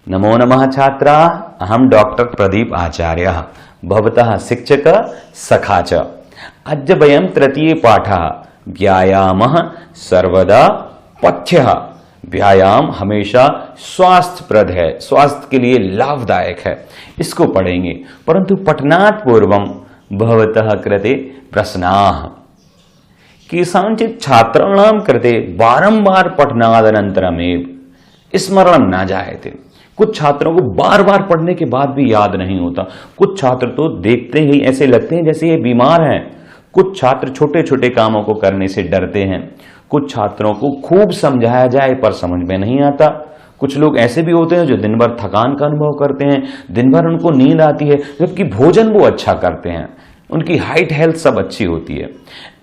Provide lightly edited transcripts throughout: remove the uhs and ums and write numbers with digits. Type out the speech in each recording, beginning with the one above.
नमो नमः छात्रा, अहम डॉक्टर प्रदीप आचार्य भवतः शिक्षक सखा च। अद्य वयं तृतीय पाठः व्यायामः सर्वदा पथ्यः। व्यायाम हमेशा स्वास्थ्यप्रद है, स्वास्थ्य के लिए लाभदायक है, इसको पढ़ेंगे। परंतु पठनात् पूर्वं भवतः कृते प्रश्नाः। केषाञ्चित् छात्राणां कृते बारंबार पठनादनन्तरमेव स्मरण न जायते। कुछ छात्रों को बार बार पढ़ने के बाद भी याद नहीं होता। कुछ छात्र तो देखते ही ऐसे लगते हैं जैसे ये बीमार हैं। कुछ छात्र छोटे छोटे कामों को करने से डरते हैं। कुछ छात्रों को खूब समझाया जाए पर समझ में नहीं आता। कुछ लोग ऐसे भी होते हैं जो दिन भर थकान का अनुभव करते हैं, दिन भर उनको नींद आती है, जबकि भोजन वो अच्छा करते हैं, उनकी हाइट हेल्थ सब अच्छी होती है।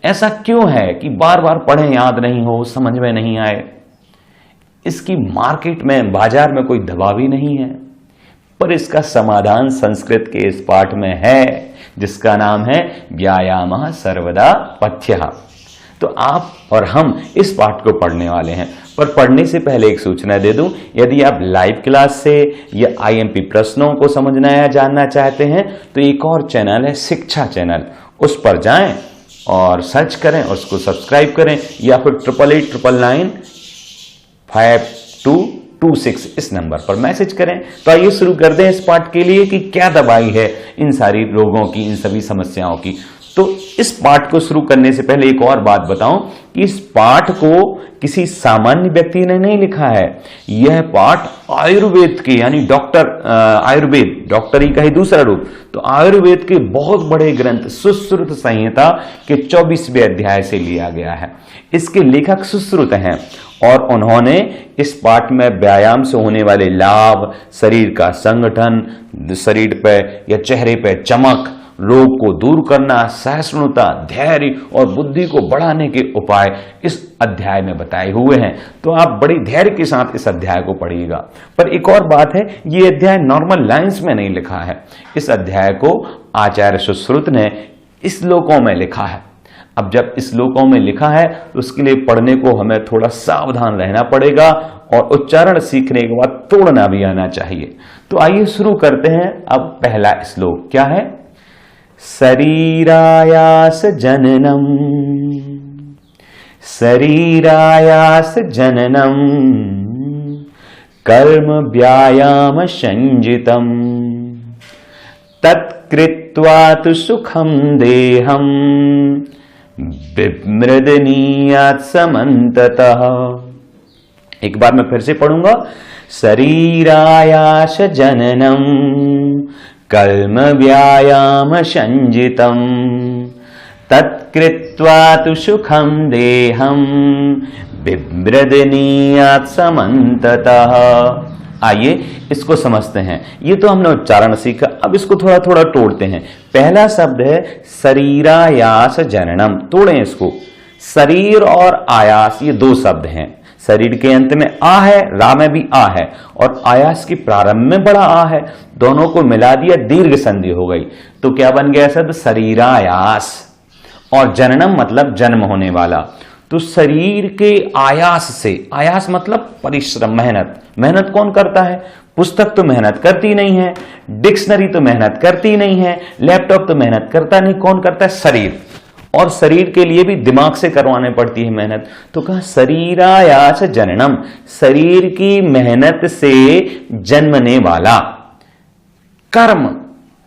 ऐसा क्यों है कि बार बार पढ़ें, याद नहीं हो, समझ में नहीं आए? इसकी मार्केट में, बाजार में कोई दवा भी नहीं है, पर इसका समाधान संस्कृत के इस पाठ में है, जिसका नाम है व्यायामः सर्वदा पथ्यः। तो आप और हम इस पाठ को पढ़ने वाले हैं। पर पढ़ने से पहले एक सूचना दे दूं, यदि आप लाइव क्लास से या आईएमपी प्रश्नों को समझना या जानना चाहते हैं तो एक और चैनल है शिक्षा चैनल, उस पर जाएं और सर्च करें और उसको सब्सक्राइब करें, या फिर 88895226 इस नंबर पर मैसेज करें। तो आइए शुरू कर दें इस पाठ के लिए कि क्या दवाई है इन सारी रोगों की, इन सभी समस्याओं की। तो इस पाठ को शुरू करने से पहले एक और बात बताऊं कि इस पाठ को किसी सामान्य व्यक्ति ने नहीं लिखा है। यह पाठ आयुर्वेद के, यानी आयुर्वेद, डॉक्टरी का ही दूसरा रूप, तो आयुर्वेद के बहुत बड़े ग्रंथ सुश्रुत संहिता के 24वें अध्याय से लिया गया है। इसके लेखक सुश्रुत हैं और उन्होंने इस पाठ में व्यायाम से होने वाले लाभ, शरीर का संगठन, शरीर पे या चेहरे पे चमक, रोग को दूर करना, सहिष्णुता, धैर्य और बुद्धि को बढ़ाने के उपाय इस अध्याय में बताए हुए हैं। तो आप बड़े धैर्य के साथ इस अध्याय को पढ़िएगा। पर एक और बात है, ये अध्याय नॉर्मल लाइंस में नहीं लिखा है। इस अध्याय को आचार्य सुश्रुत ने श्लोकों में लिखा है। अब जब श्लोकों में लिखा है तो उसके लिए पढ़ने को हमें थोड़ा सावधान रहना पड़ेगा और उच्चारण सीखने के बाद तोड़ना भी आना चाहिए। तो आइए शुरू करते हैं। अब पहला श्लोक क्या है? शरीरायास जननम, शरीरायास जननम कर्म व्यायाम संजितम तत्कृत्वा तु सुखम देहम विमृदनीयात् समन्ततः। एक बार मैं फिर से पढ़ूंगा। शरीरायास जननम कर्म व्यायाम संजितम तत्कृत्वा तु सुखम देहम विमृदनीयात् समन्ततः। आइए इसको समझते हैं। ये तो हमने उच्चारण सीखा, अब इसको थोड़ा थोड़ा तोड़ते हैं। पहला शब्द है शरीरायास जननम। तोड़ें इसको। शरीर और आयास ये दो शब्द हैं। शरीर के अंत में आ है, रा में भी आ है, और आयास के प्रारंभ में बड़ा आ है। दोनों को मिला दिया, दीर्घ संधि हो गई। तो क्या बन गया शब्द? शरीरायास। और जननम मतलब जन्म होने वाला। तो शरीर के आयास से, आयास मतलब परिश्रम, मेहनत। मेहनत कौन करता है? पुस्तक तो मेहनत करती नहीं है, डिक्शनरी तो मेहनत करती नहीं है, लैपटॉप तो मेहनत करता नहीं। कौन करता है? शरीर। और शरीर के लिए भी दिमाग से करवाने पड़ती है मेहनत। तो कहा शरीरायास जननम, शरीर की मेहनत से जन्मने वाला कर्म,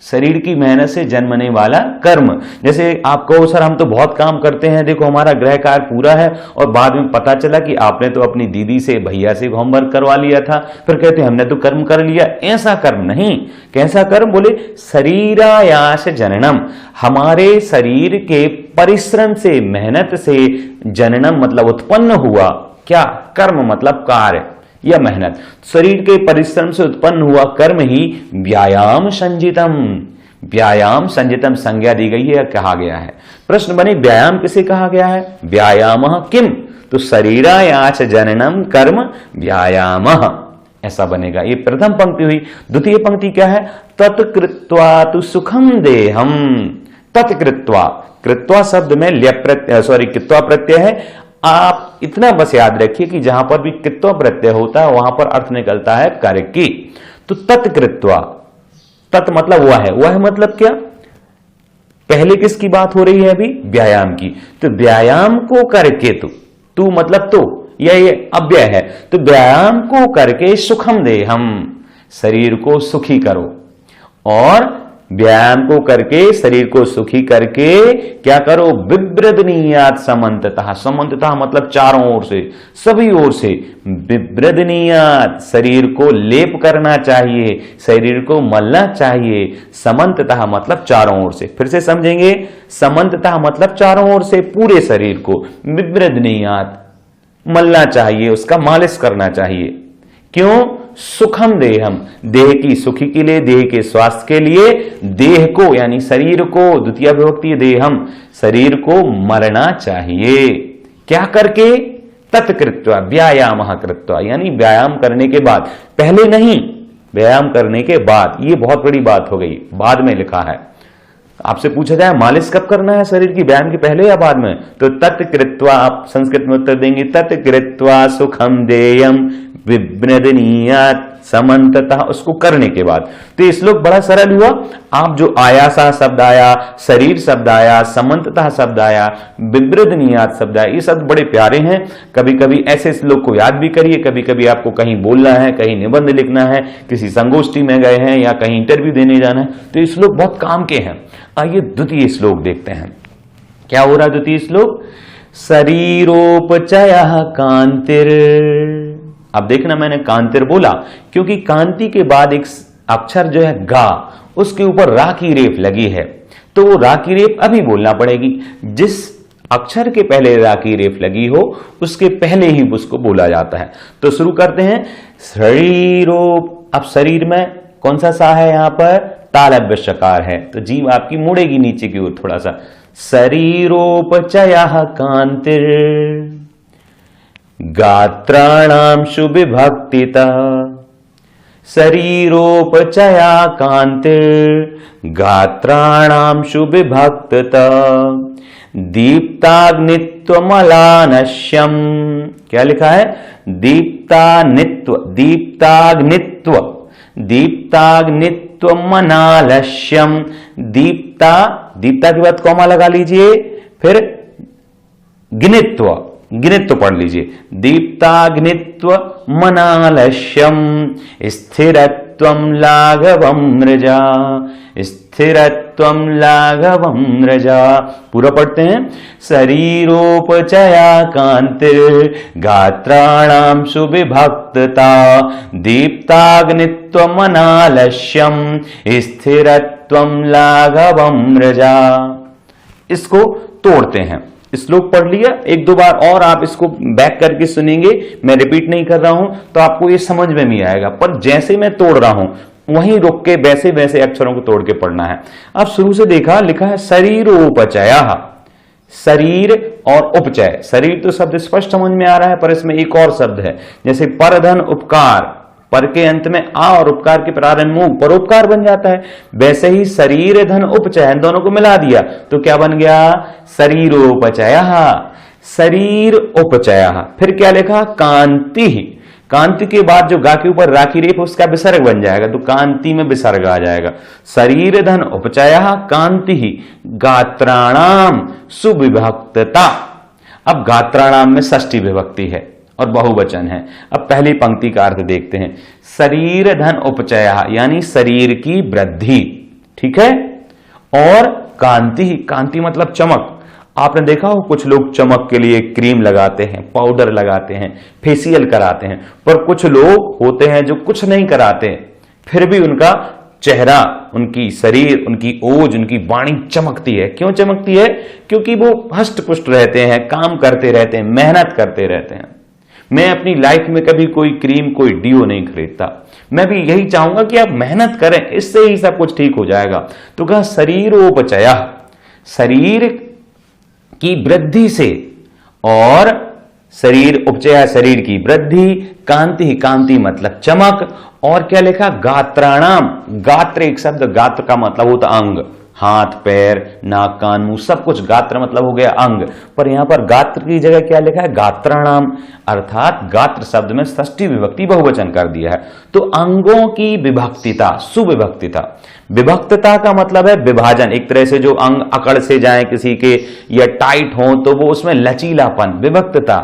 शरीर की मेहनत से जन्मने वाला कर्म। जैसे आप कहो सर हम तो बहुत काम करते हैं, देखो हमारा गृह कार्य पूरा है, और बाद में पता चला कि आपने तो अपनी दीदी से, भैया से होमवर्क करवा लिया था, फिर कहते हमने तो कर्म कर लिया। ऐसा कर्म नहीं। कैसा कर्म? बोले शरीरायास जननम, हमारे शरीर के परिश्रम से, मेहनत से जननम मतलब उत्पन्न हुआ। क्या? कर्म मतलब कार्य या मेहनत। शरीर के परिश्रम से उत्पन्न हुआ कर्म ही व्यायाम संजितम। व्यायाम संजितम संज्ञा दी गई है या कहा गया है। प्रश्न बने व्यायाम किसे कहा गया है? व्यायामः किम? तो शरीरायास जननम कर्म व्यायामः, ऐसा बनेगा। ये प्रथम पंक्ति हुई। द्वितीय पंक्ति क्या है? तत्कृत्वा तु सुखम देहम। तत्कृत्वा, कृत्वा शब्द में कृत्वा प्रत्यय है, आप इतना बस याद रखिए कि जहां पर भी कृत्वा प्रत्यय होता है वहां पर अर्थ निकलता है कार्य की। तो तत्कृत्वा, तत् मतलब वह मतलब क्या? पहले किसकी बात हो रही है अभी? व्यायाम की। तो व्यायाम को करके, तू मतलब तो, ये अव्यय है, तो व्यायाम को करके सुखम देहम, शरीर को सुखी करो। और व्यायाम को करके शरीर को सुखी करके क्या करो? विवृधनीयात समन्ततः, समन्ततः मतलब चारों ओर से, सभी ओर से। विवृधनीयात, शरीर को लेप करना चाहिए, शरीर को मलना चाहिए। समन्ततः मतलब चारों ओर से। फिर से समझेंगे, समन्ततः मतलब चारों ओर से, पूरे शरीर को। विवृधनीयात मलना चाहिए, उसका मालिश करना चाहिए। क्यों? सुखम देहम, देह की सुखी के लिए, देह के स्वास्थ्य के लिए, देह को यानी शरीर को, द्वितीय विभक्ति देहम, शरीर को मलना चाहिए। क्या करके? तत्कृत्वा, व्यायाम कृत्वा, यानी व्यायाम करने के बाद, पहले नहीं, व्यायाम करने के बाद। ये बहुत बड़ी बात हो गई, बाद में लिखा है। आपसे पूछा जाए मालिश कब करना है शरीर की, व्यायाम के पहले या बाद में? तो तत्कृत्वा, आप संस्कृत में उत्तर देंगे, तत्कृत्वा सुखम देयम विवृधनीयात समन्ततः, उसको करने के बाद। तो ये श्लोक बड़ा सरल हुआ। आप जो आयासा शब्द आया, शरीर शब्द आया, समन्ततः शब्द आया, विवृधनीयात शब्द आया, ये शब्द बड़े प्यारे हैं। कभी कभी ऐसे श्लोक को याद भी करिए। कभी कभी आपको कहीं बोलना है, कहीं निबंध लिखना है, किसी संगोष्ठी में गए हैं या कहीं इंटरव्यू देने जाना है, तो ये श्लोक बहुत काम के हैं। आइए द्वितीय श्लोक देखते हैं, क्या हो रहा है द्वितीय श्लोक? शरीरोपचय कांतिर। अब देखना, मैंने कांतिर बोला क्योंकि कांति के बाद एक अक्षर जो है गा, उसके ऊपर रा की रेफ लगी है, तो वो रा की रेफ अभी बोलना पड़ेगी। जिस अक्षर के पहले रा की रेफ लगी हो उसके पहले ही उसको बोला जाता है। तो शुरू करते हैं। शरीरोप, अब शरीर में कौन सा सा है? यहां पर तालव्य शकार है, तो जीभ आपकी मुड़ेगी नीचे की ओर थोड़ा सा। शरीरोपचय कांतिर गात्राणां सुविभक्तितः, शरीरोपचया कांतिर गात्राणां सुविभक्तितः, दीप्ताग्नित्वमलानश्यम। क्या लिखा है? दीप्तानित्व, दीप्ताग्नित्व, दीप्ताग्नित्वमनालस्यम। दीप्ता, दीप्ता के बाद कॉमा लगा लीजिए, फिर ग्नित्व, गिनित्व पढ़ लीजिए। दीप्ताग्नित्व मनालस्यम स्थिरत्वं लाघवं मृजा, स्थिरत्वं लाघवं मृजा। पूरा पढ़ते हैं। शरीरोपचया कांतिर गात्राणां सुविभक्तता, दीप्ताग्नित्व मनालस्यम स्थिरत्वं लाघवं मृजा। इसको तोड़ते हैं। श्लोक पढ़ लिया, एक दो बार और आप इसको बैक करके सुनेंगे, मैं रिपीट नहीं कर रहा हूं, तो आपको ये समझ में नहीं आएगा। पर जैसे मैं तोड़ रहा हूं वहीं रुक के वैसे वैसे अक्षरों को तोड़ के पढ़ना है। अब शुरू से देखा, लिखा है शरीरोपचय, शरीर और उपचय। शरीर तो शब्द स्पष्ट समझ में आ रहा है, पर इसमें एक और शब्द है, जैसे परधन उपकार, पर के अंत में आ और उपकार के प्रारंभ में परोपकार बन जाता है। वैसे ही शरीर धन उपचय, दोनों को मिला दिया तो क्या बन गया? शरीरोपचय, शरीर उपचय। फिर क्या लिखा? कांति, कांति के बाद जो गा के ऊपर राखी रेफ उसका विसर्ग बन जाएगा, तो कांति में विसर्ग आ जाएगा। शरीर धन उपचय कांति गात्राणाम सुविभक्तता। अब गात्राणाम में षष्ठी विभक्ति है और बहुवचन है। अब पहली पंक्ति का अर्थ देखते हैं। शरीर धन उपचय यानी शरीर की वृद्धि, ठीक है। और कांति, कांति मतलब चमक। आपने देखा हो कुछ लोग चमक के लिए क्रीम लगाते हैं, पाउडर लगाते हैं, फेशियल कराते हैं, पर कुछ लोग होते हैं जो कुछ नहीं कराते फिर भी उनका चेहरा, उनकी शरीर, उनकी ओज, उनकी वाणी चमकती है। क्यों चमकती है? क्योंकि वो हष्ट पुष्ट रहते हैं, काम करते रहते हैं, मेहनत करते रहते हैं। मैं अपनी लाइफ में कभी कोई क्रीम, कोई डीओ नहीं खरीदता। मैं भी यही चाहूंगा कि आप मेहनत करें, इससे ही सब कुछ ठीक हो जाएगा। तो कहा शरीरोपचय, शरीर की वृद्धि से, और शरीर उपचय शरीर की वृद्धि, कांति, कांति मतलब चमक, और क्या लिखा? गात्राणाम, गात्र एक शब्द, गात्र का मतलब होता अंग, हाथ पैर नाक कान मुंह सब कुछ, गात्र मतलब हो गया अंग, पर यहां पर गात्र की जगह क्या लिखा है, गात्राणाम, अर्थात गात्र शब्द में षष्ठी विभक्ति बहुवचन कर दिया है। तो अंगों की विभक्तिता, सुविभक्तिता, विभक्तता का मतलब है विभाजन, एक तरह से जो अंग अकड़ से जाए किसी के या टाइट हो तो वो उसमें लचीलापन, विभक्तता।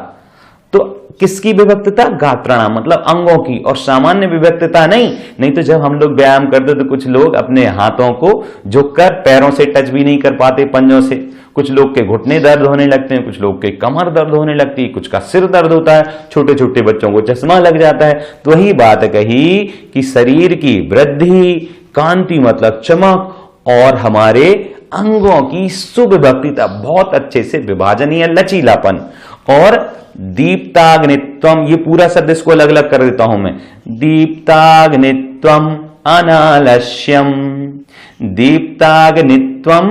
तो किसकी विभक्तता, गात्राणाम मतलब अंगों की, और सामान्य विभक्तता नहीं तो जब हम लोग व्यायाम करते तो कुछ लोग अपने हाथों को झुककर पैरों से टच भी नहीं कर पाते पंजों से, कुछ लोग के घुटने दर्द होने लगते हैं, कुछ लोग के कमर दर्द होने लगती है, कुछ का सिर दर्द होता है, छोटे छोटे बच्चों को चश्मा लग जाता है। तो वही बात कही कि शरीर की वृद्धि, कांति मतलब चमक, और हमारे अंगों की सुविभक्तिता, बहुत अच्छे से विभाजन या लचीलापन। और दीप्ताग्नित्वम, ये पूरा शब्द इसको अलग अलग कर देता हूं मैं, दीप्ताग्नित्वम अनालस्यम, दीप्ताग्नित्वम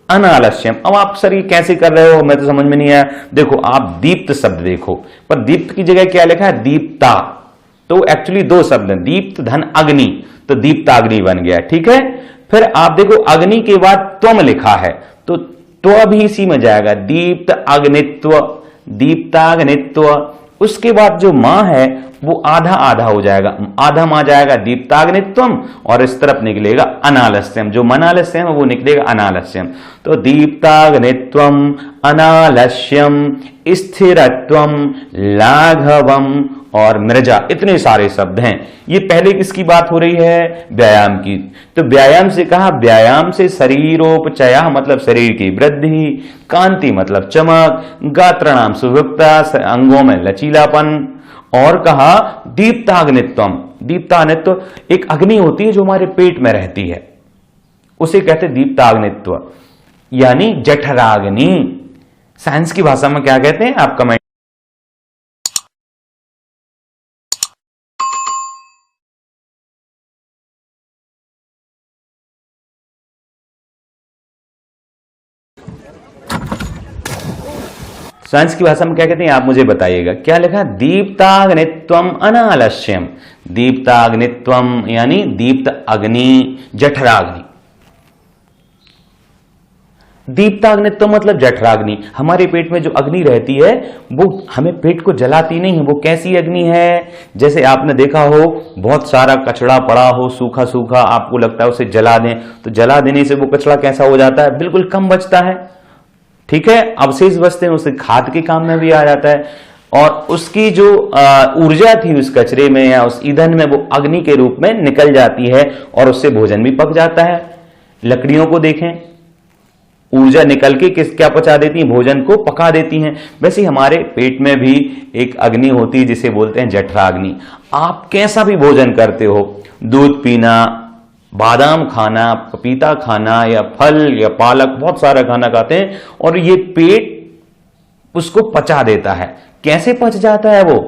अनालस्यम। अब आप सर ये कैसे कर रहे हो, मैं तो समझ में नहीं आया। देखो आप दीप्त शब्द देखो, पर दीप्त की जगह क्या लिखा है, दीप्ता, तो एक्चुअली दो शब्द हैं, दीप्त धन अग्नि, तो दीप्ताग्नि बन गया, ठीक है। फिर आप देखो अग्नि के बाद त्वम लिखा है, तो भी इसी में जाएगा, दीप्त अग्नित्व, दीप्ताग्नित्व। उसके बाद जो मां है वो आधा आधा हो जाएगा, आधा मां जाएगा दीप्ताग्नित्वम, और इस तरफ निकलेगा अनालस्यम, जो मनालस्यम है वो निकलेगा अनालस्यम। तो दीप्ताग्नित्वम अनालस्यम स्थिरत्वम लाघवम और मृजा, इतने सारे शब्द हैं। ये पहले किसकी बात हो रही है, व्यायाम की। तो व्यायाम से कहा, व्यायाम से शरीरोपचय मतलब शरीर की वृद्धि, कांति मतलब चमक, गात्रणाम सुविभक्ता अंगों में लचीलापन, और कहा दीप्ताग्नित्वम, दीप्ताग्नित्व एक अग्नि होती है जो हमारे पेट में रहती है, उसे कहते दीप्ताग्नित्व, यानी जठराग्नि। साइंस की भाषा में क्या कहते हैं आप कमेंट। साइंस की भाषा में क्या कहते हैं आप मुझे बताइएगा। क्या लिखा, दीप्ताग्नित्वम अनालस्यम, दीप्ताग्नित्वम यानी दीप्त अग्नि, जठराग्नि। दीप्ताग्नित्व मतलब जठराग्नि, हमारे पेट में जो अग्नि रहती है वो हमें पेट को जलाती नहीं है। वो कैसी अग्नि है, जैसे आपने देखा हो बहुत सारा कचड़ा पड़ा हो सूखा सूखा, आपको लगता है उसे जला दें, तो जला देने से वो कचड़ा कैसा हो जाता है, बिल्कुल कम बचता है, ठीक है, अवशेष बचते हैं, उसे खाद के काम में भी आ जाता है। और उसकी जो ऊर्जा थी उस कचरे में या उस ईंधन में, वो अग्नि के रूप में निकल जाती है और उससे भोजन भी पक जाता है। लकड़ियों को देखें, ऊर्जा निकल के क्या पचा देती है, भोजन को पका देती हैं। वैसे हमारे पेट में भी एक अग्नि होती है जिसे बोलते हैं जठराग्नि। आप कैसा भी भोजन करते हो, दूध पीना, बादाम खाना, पपीता खाना, या फल या पालक, बहुत सारा खाना खाते हैं और ये पेट उसको पचा देता है। कैसे पच जाता है वो,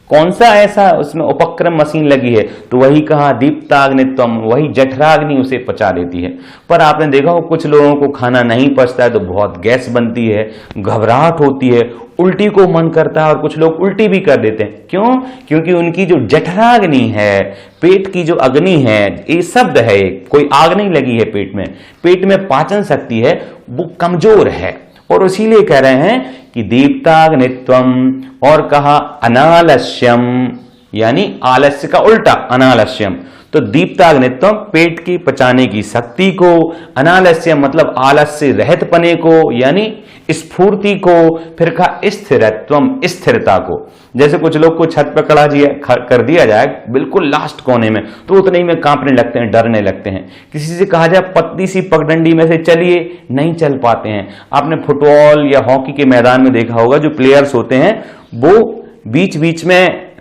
कौन सा ऐसा उसमें उपक्रम मशीन लगी है, तो वही कहा दीप्ताग्नित्वम, वही जठराग्नि उसे पचा देती है। पर आपने देखा हो कुछ लोगों को खाना नहीं पचता है तो बहुत गैस बनती है, घबराहट होती है, उल्टी को मन करता है, और कुछ लोग उल्टी भी कर देते हैं। क्यों, क्योंकि उनकी जो जठराग्नि है, पेट की जो अग्नि है, ये शब्द है, कोई आग नहीं लगी है पेट में, पेट में पाचन शक्ति है वो कमजोर है, और इसीलिए कह रहे हैं कि दीप्ताग्नित्वम। और कहा अनालस्यम, यानी आलस्य का उल्टा अनालस्यम। तो दीप्ताग्नित्वम पेट की पचाने की शक्ति को, अनालस्यम मतलब आलस्य रहित पने को यानी स्फूर्ति को, फिर कहा स्थिरत्वम स्थिरता को। जैसे कुछ लोग को छत पर कर दिया जाए बिल्कुल लास्ट कोने में, तो उतने ही में कांपने लगते हैं, डरने लगते हैं। किसी से कहा जाए पतली सी पगडंडी में से चलिए, नहीं चल पाते हैं। आपने फुटबॉल या हॉकी के मैदान में देखा होगा, जो प्लेयर्स होते हैं वो बीच बीच में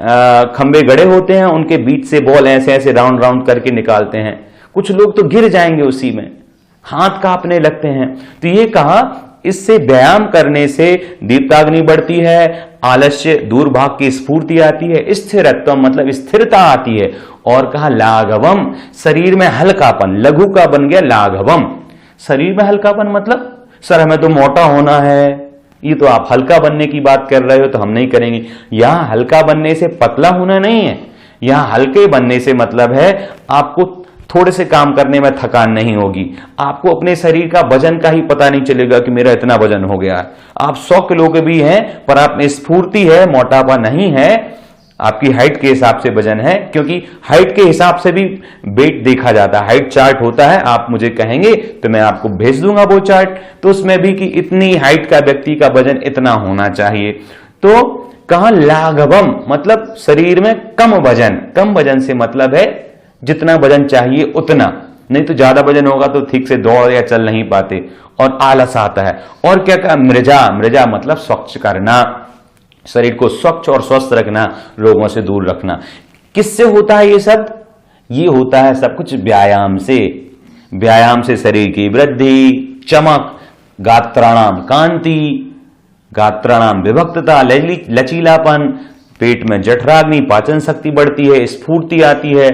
खंबे गड़े होते हैं, उनके बीच से बॉल ऐसे ऐसे राउंड राउंड करके निकालते हैं। कुछ लोग तो गिर जाएंगे उसी में, हाथ कांपने लगते हैं। तो ये कहा इससे व्यायाम करने से दीप्ताग्नि बढ़ती है, आलस्य दूर भाग की स्फूर्ति आती है, स्थिरत्व मतलब स्थिरता आती है। और कहा लाघवम शरीर में हल्कापन, लघु का बन गया लाघवम। शरीर में हल्कापन मतलब सर हमें तो मोटा होना है, ये तो आप हल्का बनने की बात कर रहे हो तो हम नहीं करेंगे। यहां हल्का बनने से पतला होना नहीं है, यहां हल्के बनने से मतलब है आपको थोड़े से काम करने में थकान नहीं होगी। आपको अपने शरीर का वजन का ही पता नहीं चलेगा कि मेरा इतना वजन हो गया। आप 100 किलो के भी हैं पर आप में स्फूर्ति है, मोटापा नहीं है। आपकी हाइट के हिसाब से वजन है, क्योंकि हाइट के हिसाब से भी वेट देखा जाता है। हाइट चार्ट होता है, आप मुझे कहेंगे तो मैं आपको भेज दूंगा वो चार्ट, तो उसमें भी कि इतनी हाइट का व्यक्ति का वजन इतना होना चाहिए। तो कहा लाघवम मतलब शरीर में कम वजन। कम वजन से मतलब है जितना वजन चाहिए उतना, नहीं तो ज्यादा वजन होगा तो ठीक से दौड़ या चल नहीं पाते और आलस आता है। और क्या कहा मृजा, मृजा मतलब स्वच्छ करना, शरीर को स्वच्छ और स्वस्थ रखना, रोगों से दूर रखना। किससे होता है ये सब? ये होता है सब कुछ व्यायाम से। व्यायाम से शरीर की वृद्धि, चमक, गात्राणाम कांति, गात्राणाम विभक्तता, लचीलापन, पेट में जठराग्नि, पाचन शक्ति बढ़ती है, स्फूर्ति आती है,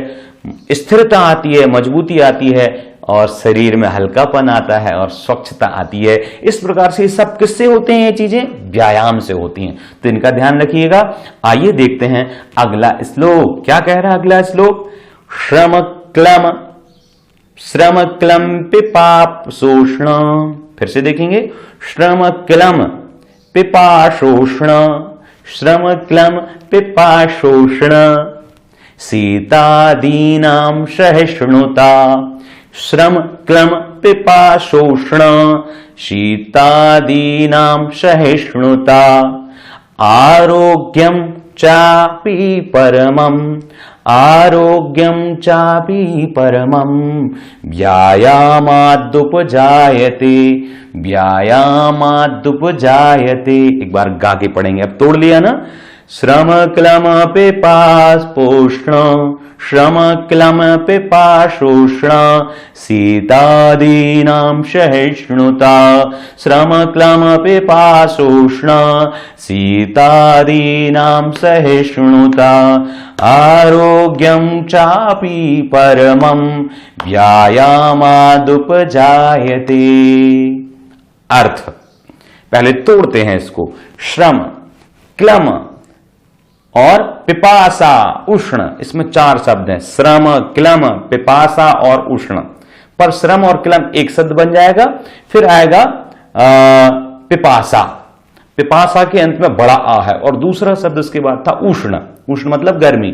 स्थिरता आती है, मजबूती आती है और शरीर में हल्कापन आता है और स्वच्छता आती है। इस प्रकार से सब किससे होते हैं? ये चीजें व्यायाम से होती हैं, तो इनका ध्यान रखिएगा। आइए देखते हैं अगला श्लोक क्या कह रहा है। अगला श्लोक श्रम क्लम पिपाशोष्ण, फिर से देखेंगे श्रम क्लम पिपाशोष्ण, श्रम क्लम पिपाशोष्ण, शीतादीनां सहिष्णुता, श्रम क्लम पिपाशोष्ण, शीतादीनां सहिष्णुता, आरोग्यं चापि परमम्, आरोग्यं चापि परमम्, व्यायामादुपजायते, व्यायामादुपजायते। एक बार गा के पढ़ेंगे, अब तोड़ लिया ना। श्रम क्लम पिपाशोष्ण, श्रम क्लम पिपाशोष्ण, शीतादीनां सहिष्णुता, श्रम क्लम पिपाशोष्ण, शीतादीनां सहिष्णुता, आरोग्यं चापि परमं, व्यायामादुपजायते। अर्थ पहले तोड़ते हैं इसको। श्रम, क्लम और पिपासा, उष्ण, इसमें 4 शब्द हैं। श्रम, क्लम, पिपासा और उष्ण। पर श्रम और क्लम एक शब्द बन जाएगा, फिर आएगा पिपासा। पिपासा के अंत में बड़ा आ है और दूसरा शब्द उसके बाद था उष्ण। उष्ण मतलब गर्मी।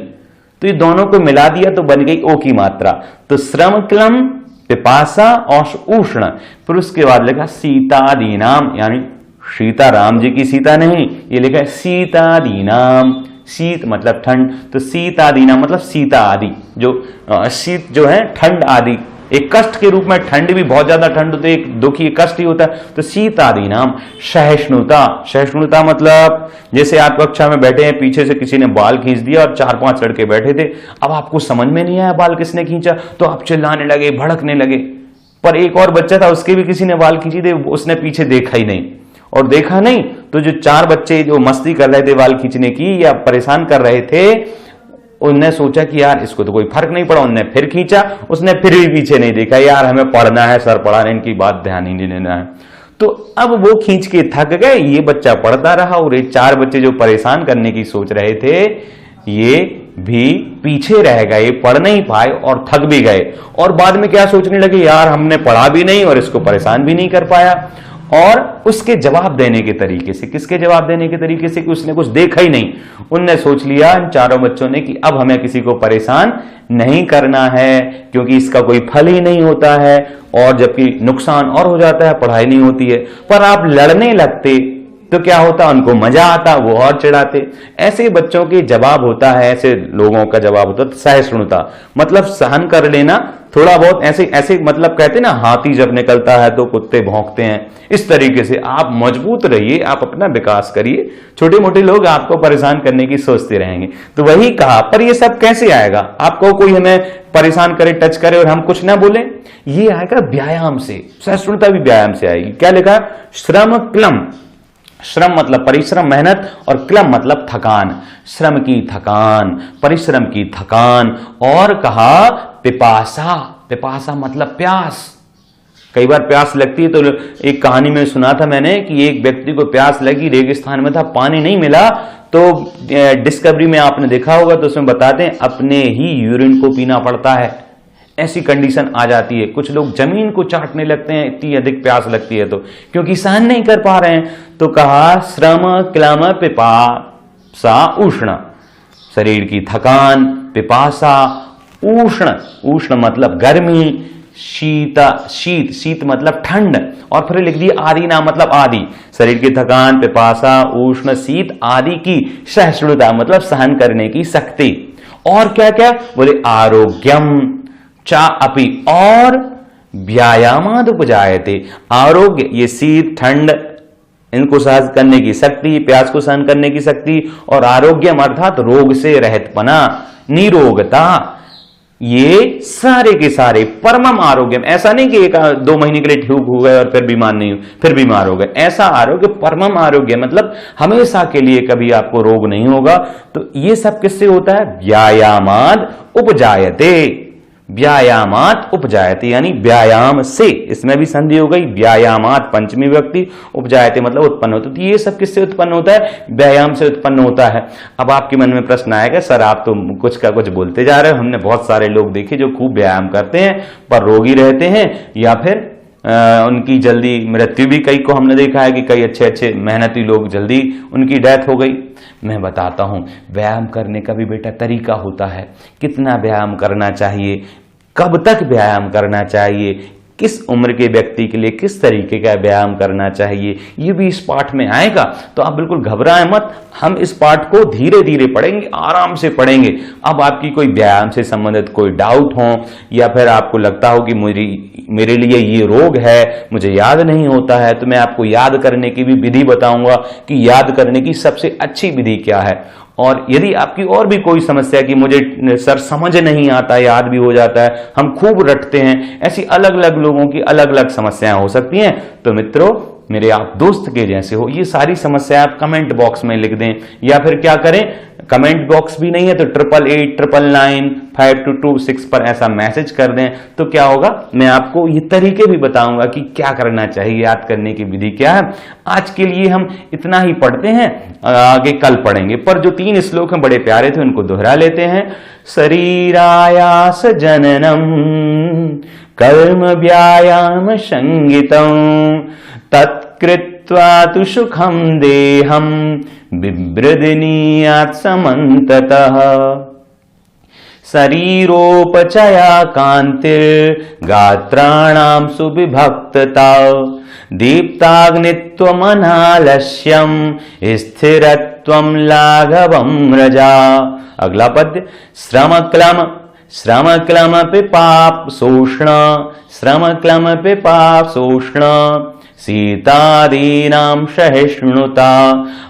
तो ये दोनों को मिला दिया तो बन गई ओ की मात्रा। तो श्रम, क्लम, पिपासा और उष्ण। फिर उसके बाद लिखा सीतादीनाम, यानी सीता राम जी की सीता नहीं, ये लिखा है सीतादीनाम। शीत मतलब ठंड, तो शीतादीनाम मतलब सीता आदि, जो शीत जो है ठंड आदि, एक कष्ट के रूप में ठंड भी बहुत ज्यादा ठंड होती है, एक दुखी कष्ट ही होता है। तो शीतादीनाम, सहिष्णुता, सहिष्णुता मतलब जैसे आप कक्षा में बैठे हैं, पीछे से किसी ने बाल खींच दिया और 4-5 लड़के बैठे थे, अब आपको समझ में नहीं आया बाल किसने खींचा, तो आप चिल्लाने लगे, भड़कने लगे। पर एक और बच्चा था, उसके भी किसी ने बाल खींचे थे, उसने पीछे देखा ही नहीं, और देखा नहीं तो जो 4 बच्चे जो मस्ती कर रहे थे बाल खींचने की या परेशान कर रहे थे, उनने सोचा कि यार इसको तो कोई फर्क नहीं पड़ा, उनने फिर खींचा, उसने फिर भी पीछे नहीं देखा, यार हमें पढ़ना है, सर पढ़ा रहे, इनकी बात ध्यान ही नहीं देना है। तो अब वो खींच के थक गए, ये बच्चा पढ़ता रहा और ये 4 बच्चे जो परेशान करने की सोच रहे थे ये भी पीछे रह गए, पढ़ नहीं पाए और थक भी गए। और बाद में क्या सोचने लगे, यार हमने पढ़ा भी नहीं और इसको परेशान भी नहीं कर पाया। और उसके जवाब देने के तरीके से, किसके जवाब देने के तरीके से, कि उसने कुछ देखा ही नहीं। उनने सोच लिया इन 4 बच्चों ने कि अब हमें किसी को परेशान नहीं करना है, क्योंकि इसका कोई फल ही नहीं होता है, और जबकि नुकसान और हो जाता है, पढ़ाई नहीं होती है। पर आप लड़ने लगते तो क्या होता, उनको मजा आता, वो और चिढ़ाते। ऐसे बच्चों के जवाब होता है, ऐसे लोगों का जवाब होता है सहिष्णुता, मतलब सहन कर लेना थोड़ा बहुत। ऐसे ऐसे मतलब कहते ना, हाथी जब निकलता है तो कुत्ते भौंकते हैं, इस तरीके से आप मजबूत रहिए, आप अपना विकास करिए। छोटे मोटे लोग आपको परेशान करने की सोचते रहेंगे। तो वही कहा, पर ये सब कैसे आएगा, आपको कोई हमें परेशान करे, टच करे और हम कुछ ना बोले, ये आएगा व्यायाम से। सहिष्णुता भी व्यायाम से आएगी। क्या लिखा, श्रम क्लम, श्रम मतलब परिश्रम, मेहनत, और क्लम मतलब थकान, श्रम की थकान, परिश्रम की थकान। और कहा पिपासा, पिपासा मतलब प्यास। कई बार प्यास लगती है, तो एक कहानी में सुना था मैंने कि एक व्यक्ति को प्यास लगी, रेगिस्तान में था, पानी नहीं मिला, तो डिस्कवरी में आपने देखा होगा, तो उसमें बताते हैं अपने ही यूरिन को पीना पड़ता है। ऐसी कंडीशन आ जाती है, कुछ लोग जमीन को चाटने लगते हैं, इतनी अधिक प्यास लगती है तो, क्योंकि सहन नहीं कर पा रहे हैं। तो कहा श्रम क्लम पिपासा उष्ण, शरीर की थकान, पिपासा, उष्ण, उष्ण मतलब गर्मी, शीत मतलब ठंड, और फिर लिख दिया आदि नाम मतलब आदि, शरीर की थकान, पिपासा, उष्ण, शीत आदि की सहिष्णुता मतलब सहन करने की शक्ति। और क्या क्या बोले, आरोग्यम चा अपि, और व्यायामाद उपजायते, आरोग्य ये शीत ठंड इनको सहन करने की शक्ति, प्यास को सहन करने की शक्ति, और आरोग्यम अर्थात रोग से रहितपना, निरोगता, ये सारे के सारे परमम आरोग्यम। ऐसा नहीं कि 1-2 महीने के लिए ठीक हो गए और फिर बीमार नहीं, फिर बीमार हो गए, ऐसा आरोग्य परमम आरोग्य मतलब हमेशा के लिए कभी आपको रोग नहीं होगा। तो ये सब किससे होता है, व्यायामाद उपजायते, व्यायामात उपजायते यानी व्यायाम से, इसमें भी संधि हो गई, व्यायामात पंचमी विभक्ति, उपजायते मतलब उत्पन्न होता है। तो ये सब किससे उत्पन्न होता है, व्यायाम से उत्पन्न होता है। अब आपके मन में प्रश्न आएगा, सर आप तो कुछ का कुछ बोलते जा रहे हो, हमने बहुत सारे लोग देखे जो खूब व्यायाम करते हैं पर रोगी रहते हैं, या फिर उनकी जल्दी मृत्यु भी, कई को हमने देखा है कि कई अच्छे अच्छे मेहनती लोग जल्दी उनकी डेथ हो गई। मैं बताता हूं, व्यायाम करने का भी बेटा तरीका होता है, कितना व्यायाम करना चाहिए, कब तक व्यायाम करना चाहिए, किस उम्र के व्यक्ति के लिए किस तरीके का व्यायाम करना चाहिए, ये भी इस पाठ में आएगा। तो आप बिल्कुल घबराएं मत, हम इस पाठ को धीरे धीरे पढ़ेंगे, आराम से पढ़ेंगे। अब आपकी कोई व्यायाम से संबंधित कोई डाउट हो, या फिर आपको लगता हो कि मेरे लिए ये रोग है, मुझे याद नहीं होता है, तो मैं आपको याद करने की भी विधि बताऊंगा कि याद करने की सबसे अच्छी विधि क्या है। और यदि आपकी और भी कोई समस्या कि मुझे सर समझ नहीं आता, याद भी हो जाता है, हम खूब रटते हैं, ऐसी अलग अलग लोगों की अलग अलग समस्याएं हो सकती हैं, तो मित्रों मेरे आप दोस्त के जैसे हो, ये सारी समस्या आप कमेंट बॉक्स में लिख दें, या फिर क्या करें, कमेंट बॉक्स भी नहीं है तो 8889952226 पर ऐसा मैसेज कर दें। तो क्या होगा, मैं आपको ये तरीके भी बताऊंगा कि क्या करना चाहिए, याद करने की विधि क्या है। आज के लिए हम इतना ही पढ़ते हैं, आगे कल पढ़ेंगे। पर जो 3 श्लोक हैं बड़े प्यारे थे, उनको दोहरा लेते हैं। शरीरायास जननम कर्म व्यायाम संगितम तत्कृत्वा तु सुखम देहम बिभ्रदनीयात् समन्ततः शरीरोपचया कान्तिर्गात्राणां सुविभक्तता दीप्ताग्नित्वमनालस्यं स्थिरत्वं लाघवं रजा। अगला पद्य, श्रम पिपाप शोषण शीतादीनां सहिष्णुता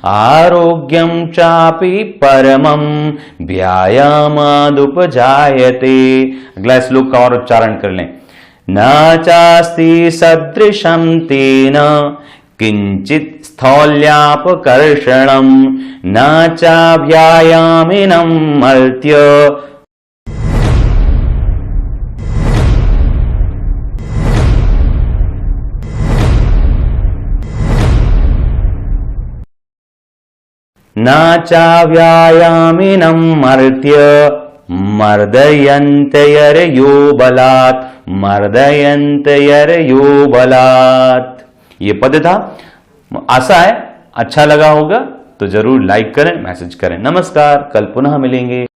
आरोग्यं चापि परमं व्यायामादुपजायते। अगला श्लोक का और उच्चारण कर लें। न चास्ति सदृशं तेन किंचित स्थौल्यापकर्षणं न चा व्यायामिनं मर्त्य न चा व्यायामिनं मर्त्य मर्दयन्त्यरयो बलात्। ये पद था, आशा है अच्छा लगा होगा, तो जरूर लाइक करें, मैसेज करें। नमस्कार, कल पुनः मिलेंगे।